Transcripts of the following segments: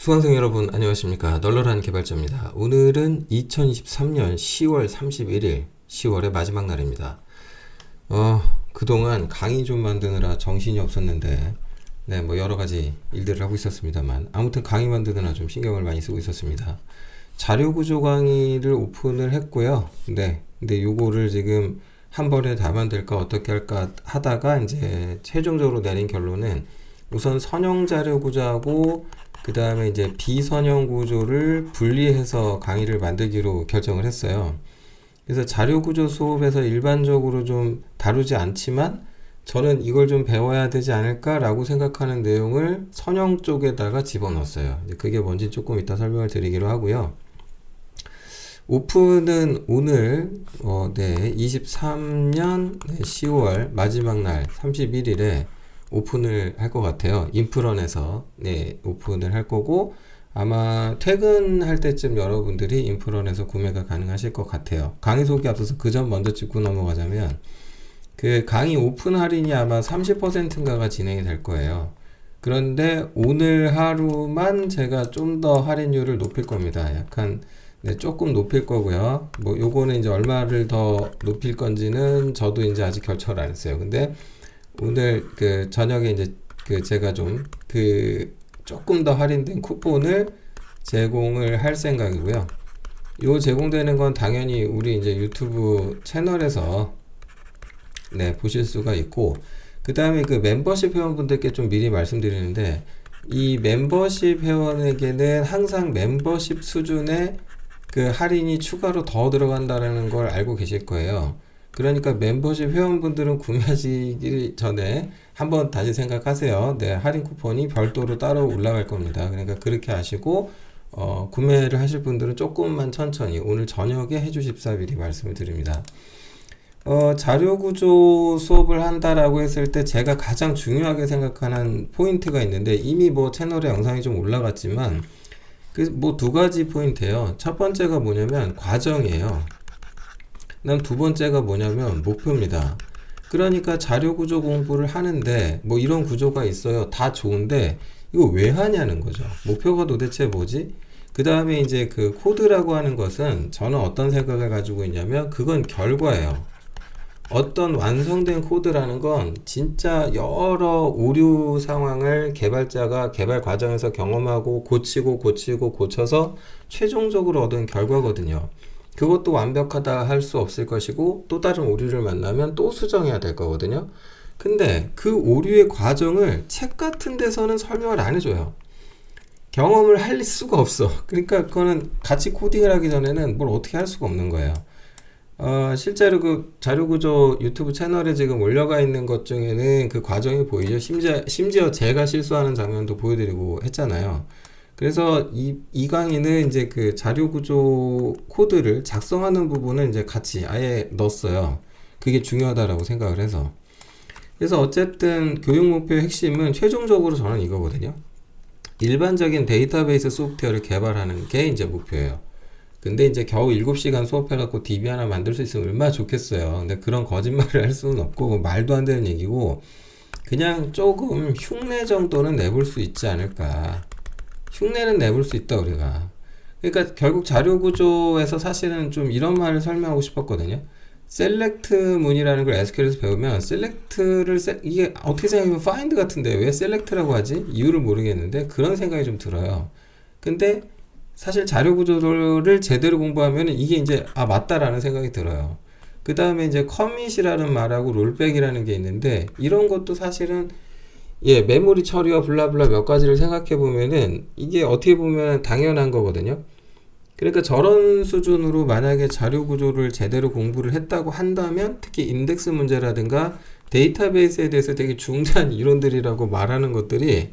수강생 여러분 안녕하십니까. 널널한 개발자입니다. 오늘은 2023년 10월 31일 10월의 마지막 날입니다. 그동안 강의 좀 만드느라 정신이 없었는데 뭐 여러가지 일들을 하고 있었습니다만 아무튼 강의 만드느라 좀 신경을 많이 쓰고 있었습니다. 자료구조 강의를 오픈을 했고요. 근데 요거를 지금 한 번에 다 만들까 어떻게 할까 하다가 이제 최종적으로 내린 결론은 우선 선형 자료 구조하고 그 다음에 이제 비선형 구조를 분리해서 강의를 만들기로 결정을 했어요. 그래서 자료 구조 수업에서 일반적으로 좀 다루지 않지만 저는 이걸 좀 배워야 되지 않을까라고 생각하는 내용을 선형 쪽에다가 집어넣었어요. 그게 뭔지 조금 이따 설명을 드리기로 하고요. 오픈은 오늘 23년 10월 마지막 날 31일에 오픈을 할 것 같아요. 인프런에서 오픈을 할 거고 아마 퇴근할 때쯤 여러분들이 인프런에서 구매가 가능하실 것 같아요. 강의 소개 앞서서 그 점 먼저 짚고 넘어가자면 그 강의 오픈 할인이 아마 30%인가가 진행이 될 거예요. 그런데 오늘 하루만 제가 좀 더 할인율을 높일 겁니다. 약간 조금 높일 거고요. 뭐 요거는 이제 얼마를 더 높일 건지는 저도 이제 아직 결정을 안 했어요. 근데 오늘 그 저녁에 이제 제가 좀 조금 더 할인된 쿠폰을 제공을 할 생각이고요. 요 제공되는 건 당연히 우리 이제 유튜브 채널에서 보실 수가 있고, 그 다음에 그 멤버십 회원분들께 좀 미리 말씀드리는데, 이 멤버십 회원에게는 항상 멤버십 수준의 그 할인이 추가로 더 들어간다는 걸 알고 계실 거예요. 그러니까 멤버십 회원분들은 구매하시기 전에 한번 다시 생각하세요. 할인 쿠폰이 별도로 따로 올라갈 겁니다. 그러니까 그렇게 하시고 구매를 하실 분들은 조금만 천천히 오늘 저녁에 해주십사 미리 말씀을 드립니다. 자료구조 수업을 한다라고 했을 때 제가 가장 중요하게 생각하는 포인트가 있는데 이미 뭐 채널에 영상이 좀 올라갔지만 뭐 두 가지 포인트예요. 첫 번째가 뭐냐면 과정이에요. 그다음 두 번째가 뭐냐면 목표입니다. 그러니까 자료구조 공부를 하는데 뭐 이런 구조가 있어요. 다 좋은데 이거 왜 하냐는 거죠. 목표가 도대체 뭐지? 그 다음에 이제 그 코드라고 하는 것은 저는 어떤 생각을 가지고 있냐면 그건 결과예요. 어떤 완성된 코드라는 건 진짜 여러 오류 상황을 개발자가 개발 과정에서 경험하고 고쳐서 최종적으로 얻은 결과거든요. 그것도 완벽하다 할 수 없을 것이고 또 다른 오류를 만나면 또 수정해야 될 거거든요. 근데 그 오류의 과정을 책 같은 데서는 설명을 안 해줘요. 경험을 할 수가 없어. 그러니까 그거는 같이 코딩을 하기 전에는 뭘 어떻게 할 수가 없는 거예요. 실제로 그 자료구조 유튜브 채널에 지금 올려가 있는 것 중에는 그 과정이 보이죠. 심지어 제가 실수하는 장면도 보여드리고 했잖아요. 그래서 이 강의는 이제 그 자료구조 코드를 작성하는 부분을 이제 같이 아예 넣었어요. 그게 중요하다라고 생각을 해서. 그래서 어쨌든 교육 목표의 핵심은 최종적으로 저는 이거거든요. 일반적인 데이터베이스 소프트웨어를 개발하는 게 이제 목표예요. 근데 이제 겨우 7시간 수업해갖고 DB 하나 만들 수 있으면 얼마나 좋겠어요. 근데 그런 거짓말을 할 수는 없고 말도 안 되는 얘기고 그냥 조금 흉내 정도는 내볼 수 있지 않을까. 흉내는 내볼 수 있다 우리가. 그러니까 결국 자료구조에서 사실은 좀 이런 말을 설명하고 싶었거든요. 셀렉트 문이라는 걸 SQL에서 배우면 셀렉트를 이게 어떻게 생각하면 find 같은데 왜 셀렉트라고 하지? 이유를 모르겠는데 그런 생각이 좀 들어요. 근데 사실 자료구조를 제대로 공부하면 이게 이제 맞다라는 생각이 들어요. 그 다음에 이제 커밋이라는 말하고 롤백이라는 게 있는데 이런 것도 사실은 메모리 처리와 블라블라 몇 가지를 생각해 보면은 이게 어떻게 보면 당연한 거거든요. 그러니까 저런 수준으로 만약에 자료 구조를 제대로 공부를 했다고 한다면 특히 인덱스 문제라든가 데이터베이스에 대해서 되게 중대한 이론들이라고 말하는 것들이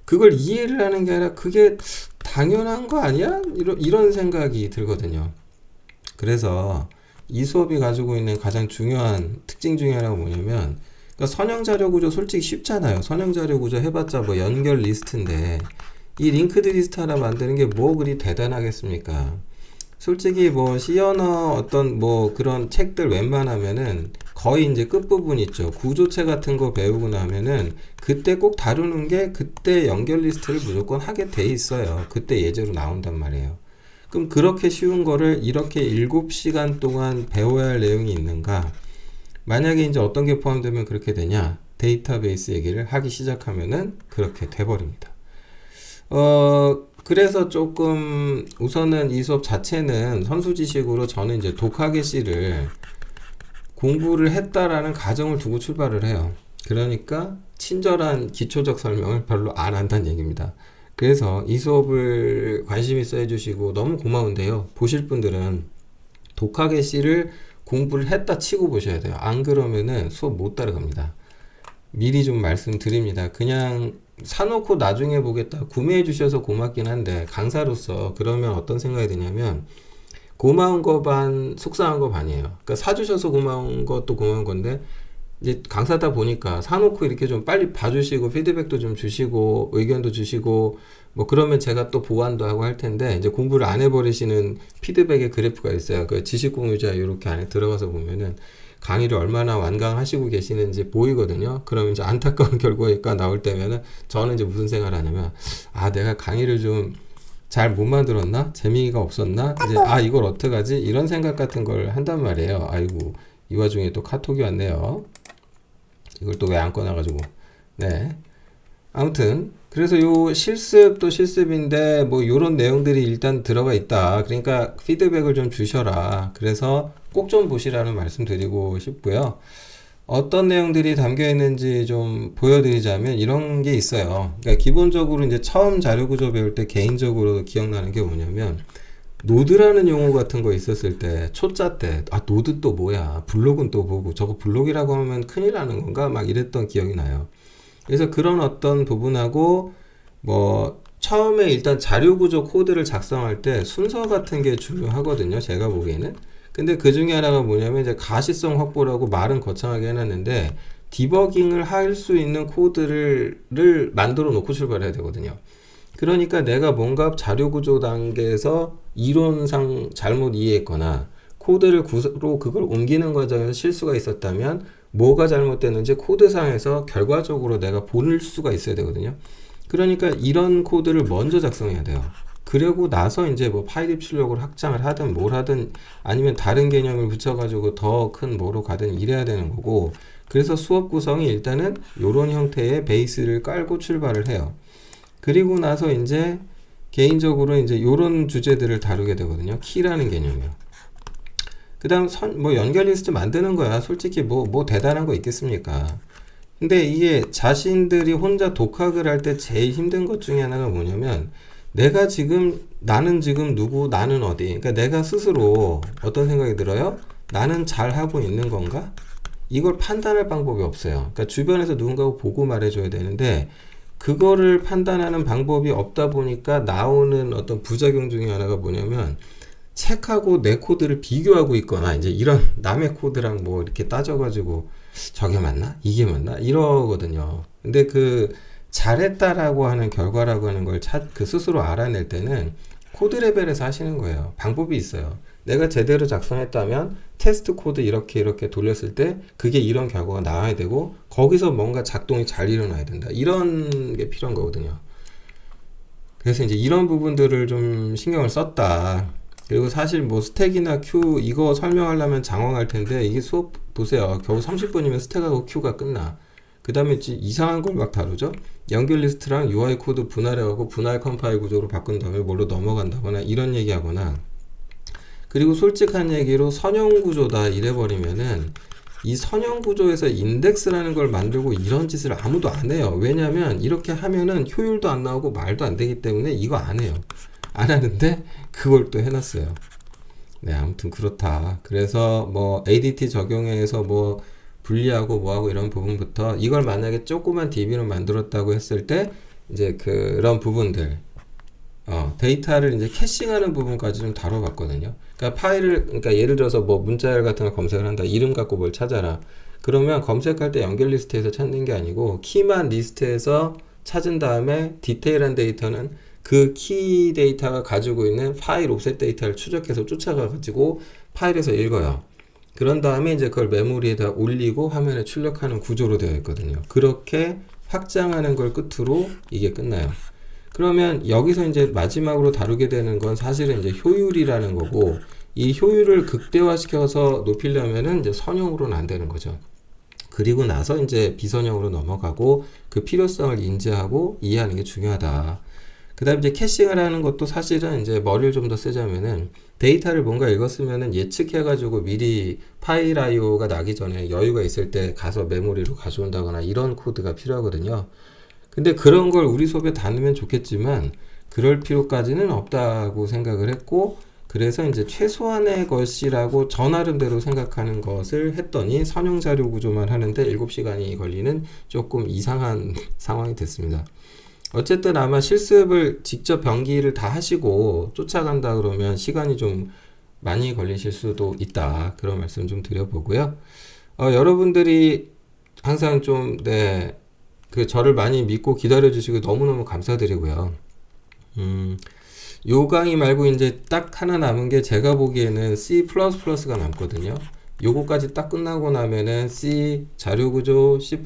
그걸 이해를 하는 게 아니라 그게 당연한 거 아니야? 이런 생각이 들거든요. 그래서 이 수업이 가지고 있는 가장 중요한 특징 중에 하나가 뭐냐면 그러니까 선형 자료 구조 솔직히 쉽잖아요. 선형 자료 구조 해봤자 뭐 연결 리스트인데 이 링크드 리스트 하나 만드는 게 뭐 그리 대단하겠습니까? 솔직히 뭐 C 언어 어떤 뭐 그런 책들 웬만하면은 거의 이제 끝부분 있죠. 구조체 같은 거 배우고 나면은 그때 꼭 다루는 게 그때 연결 리스트를 무조건 하게 돼 있어요. 그때 예제로 나온단 말이에요. 그럼 그렇게 쉬운 거를 이렇게 7시간 동안 배워야 할 내용이 있는가? 만약에 이제 어떤 게 포함되면 그렇게 되냐? 데이터베이스 얘기를 하기 시작하면은 그렇게 돼버립니다. 그래서 조금 우선은 이 수업 자체는 선수 지식으로 저는 이제 독하게시를 공부를 했다라는 가정을 두고 출발을 해요. 그러니까 친절한 기초적 설명을 별로 안 한다는 얘기입니다. 그래서 이 수업을 관심 있어 해주시고 너무 고마운데요. 보실 분들은 독하게시를 공부를 했다 치고 보셔야 돼요. 안 그러면은 수업 못 따라갑니다. 미리 좀 말씀드립니다. 그냥 사놓고 나중에 보겠다. 구매해 주셔서 고맙긴 한데 강사로서 그러면 어떤 생각이 드냐면 고마운 거 반, 속상한 거 반이에요. 그러니까 사주셔서 고마운 것도 고마운 건데 이제 강사다 보니까 사놓고 이렇게 좀 빨리 봐주시고 피드백도 좀 주시고 의견도 주시고 뭐 그러면 제가 또 보완도 하고 할 텐데 이제 공부를 안 해버리시는 피드백의 그래프가 있어요. 그 지식공유자 이렇게 안에 들어가서 보면은 강의를 얼마나 완강하시고 계시는지 보이거든요. 그럼 이제 안타까운 결과가 나올 때면은 저는 이제 무슨 생각을 하냐면 내가 강의를 좀 잘 못 만들었나? 재미가 없었나? 이제 이걸 어떡하지? 이런 생각 같은 걸 한단 말이에요. 아이고 이 와중에 또 카톡이 왔네요. 이걸 또 왜 안 꺼놔가지고 네. 아무튼 그래서 요 실습도 실습인데 뭐 요런 내용들이 일단 들어가 있다. 그러니까 피드백을 좀 주셔라. 그래서 꼭 좀 보시라는 말씀 드리고 싶고요. 어떤 내용들이 담겨 있는지 좀 보여드리자면 이런 게 있어요. 그러니까 기본적으로 이제 처음 자료구조 배울 때 개인적으로 기억나는 게 뭐냐면 노드라는 용어 같은 거 있었을 때 초짜 때 노드 또 뭐야 블록은 또 보고 저거 블록이라고 하면 큰일 나는 건가 막 이랬던 기억이 나요. 그래서 그런 어떤 부분하고 뭐 처음에 일단 자료구조 코드를 작성할 때 순서 같은 게 중요하거든요. 제가 보기에는. 근데 그 중에 하나가 뭐냐면 이제 가시성 확보라고 말은 거창하게 해놨는데 디버깅을 할 수 있는 코드를 만들어 놓고 출발해야 되거든요. 그러니까 내가 뭔가 자료 구조 단계에서 이론상 잘못 이해했거나 코드를 구로 그걸 옮기는 과정에서 실수가 있었다면 뭐가 잘못됐는지 코드상에서 결과적으로 내가 볼 수가 있어야 되거든요. 그러니까 이런 코드를 먼저 작성해야 돼요. 그러고 나서 이제 뭐 파일 입출력을 확장을 하든 뭘 하든 아니면 다른 개념을 붙여가지고 더 큰 뭐로 가든 이래야 되는 거고 그래서 수업 구성이 일단은 이런 형태의 베이스를 깔고 출발을 해요. 그리고 나서 이제 개인적으로 이제 이런 주제들을 다루게 되거든요. 키라는 개념이요. 그 다음 뭐 연결 리스트 만드는 거야. 솔직히 뭐 대단한 거 있겠습니까? 근데 이게 자신들이 혼자 독학을 할 때 제일 힘든 것 중에 하나가 뭐냐면 나는 지금 누구, 나는 어디. 그러니까 내가 스스로 어떤 생각이 들어요? 나는 잘하고 있는 건가? 이걸 판단할 방법이 없어요. 그러니까 주변에서 누군가가 보고 말해줘야 되는데 그거를 판단하는 방법이 없다 보니까 나오는 어떤 부작용 중에 하나가 뭐냐면 책하고 내 코드를 비교하고 있거나 이제 이런 남의 코드랑 뭐 이렇게 따져가지고 저게 맞나? 이게 맞나? 이러거든요. 근데 그 잘했다라고 하는 결과라고 하는 걸 스스로 알아낼 때는 코드 레벨에서 하시는 거예요. 방법이 있어요. 내가 제대로 작성했다면 테스트 코드 이렇게 돌렸을 때 그게 이런 결과가 나와야 되고 거기서 뭔가 작동이 잘 일어나야 된다. 이런 게 필요한 거거든요. 그래서 이제 이런 부분들을 좀 신경을 썼다. 그리고 사실 뭐 스택이나 큐 이거 설명하려면 장황할 텐데 이게 수업 보세요. 겨우 30분이면 스택하고 큐가 끝나. 그 다음에 이상한 걸 막 다루죠. 연결 리스트랑 UI 코드 분할해가고 분할 컴파일 구조로 바꾼 다음에 뭘로 넘어간다거나 이런 얘기하거나 그리고 솔직한 얘기로 선형 구조다 이래버리면은 이 선형 구조에서 인덱스라는 걸 만들고 이런 짓을 아무도 안 해요. 왜냐면 이렇게 하면은 효율도 안 나오고 말도 안 되기 때문에 이거 안 해요. 안 하는데 그걸 또 해놨어요. 네, 아무튼 그렇다. 그래서 뭐 ADT 적용해서 뭐 분리하고 뭐하고 이런 부분부터 이걸 만약에 조그만 DB로 만들었다고 했을 때 이제 그런 부분들 데이터를 이제 캐싱하는 부분까지 좀 다뤄봤거든요. 그러니까 그러니까 예를 들어서 뭐 문자열 같은 거 검색을 한다. 이름 갖고 뭘 찾아라. 그러면 검색할 때 연결 리스트에서 찾는 게 아니고 키만 리스트에서 찾은 다음에 디테일한 데이터는 그 키 데이터가 가지고 있는 파일 옵셋 데이터를 추적해서 쫓아가 가지고 파일에서 읽어요. 그런 다음에 이제 그걸 메모리에다 올리고 화면에 출력하는 구조로 되어 있거든요. 그렇게 확장하는 걸 끝으로 이게 끝나요. 그러면 여기서 이제 마지막으로 다루게 되는 건 사실은 이제 효율이라는 거고, 이 효율을 극대화시켜서 높이려면은 이제 선형으로는 안 되는 거죠. 그리고 나서 이제 비선형으로 넘어가고 그 필요성을 인지하고 이해하는 게 중요하다. 그 다음에 이제 캐싱을 하는 것도 사실은 이제 머리를 좀 더 쓰자면은 데이터를 뭔가 읽었으면은 예측해가지고 미리 파일 IO가 나기 전에 여유가 있을 때 가서 메모리로 가져온다거나 이런 코드가 필요하거든요. 근데 그런 걸 우리 수업에 다루면 좋겠지만 그럴 필요까지는 없다고 생각을 했고, 그래서 이제 최소한의 것이라고 저 나름대로 생각하는 것을 했더니 선형 자료 구조만 하는데 7시간이 걸리는 조금 이상한 상황이 됐습니다. 어쨌든 아마 실습을 직접 변기를 다 하시고 쫓아간다 그러면 시간이 좀 많이 걸리실 수도 있다. 그런 말씀 좀 드려보고요. 여러분들이 항상 좀, 네, 그 저를 많이 믿고 기다려주시고 너무너무 감사드리고요. 요 강의 말고 이제 딱 하나 남은 게 제가 보기에는 C++가 남거든요. 요거까지 딱 끝나고 나면은 C 자료구조, C++,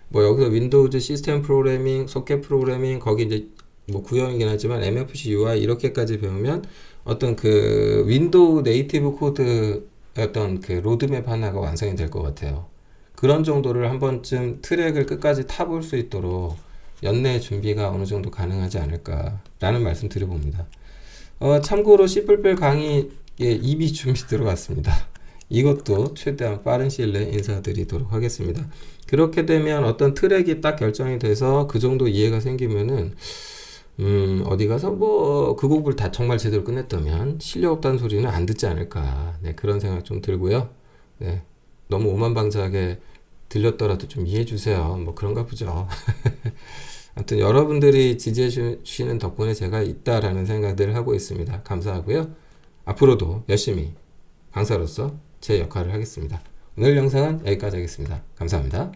뭐 여기서 윈도우즈 시스템 프로그래밍, 소켓 프로그래밍, 거기 이제 뭐 구형이긴 하지만 MFC UI 이렇게까지 배우면 어떤 그 윈도우 네이티브 코드 어떤 그 로드맵 하나가 완성이 될 것 같아요. 그런 정도를 한 번쯤 트랙을 끝까지 타볼 수 있도록 연내 준비가 어느 정도 가능하지 않을까라는 말씀 드려봅니다. 참고로 C++ 강의에 이미 준비 들어갔습니다. 이것도 최대한 빠른 시일 내에 인사드리도록 하겠습니다. 그렇게 되면 어떤 트랙이 딱 결정이 돼서 그 정도 이해가 생기면은 어디 가서 뭐 그 곡을 다 정말 제대로 끝냈다면 실력 없다는 소리는 안 듣지 않을까. 네, 그런 생각 좀 들고요. 네, 너무 오만방자하게 들렸더라도 좀 이해해 주세요. 뭐 그런가 보죠. 아무튼 여러분들이 지지해 주시는 덕분에 제가 있다라는 생각들을 하고 있습니다. 감사하고요. 앞으로도 열심히 강사로서 제 역할을 하겠습니다. 오늘 영상은 여기까지 하겠습니다. 감사합니다.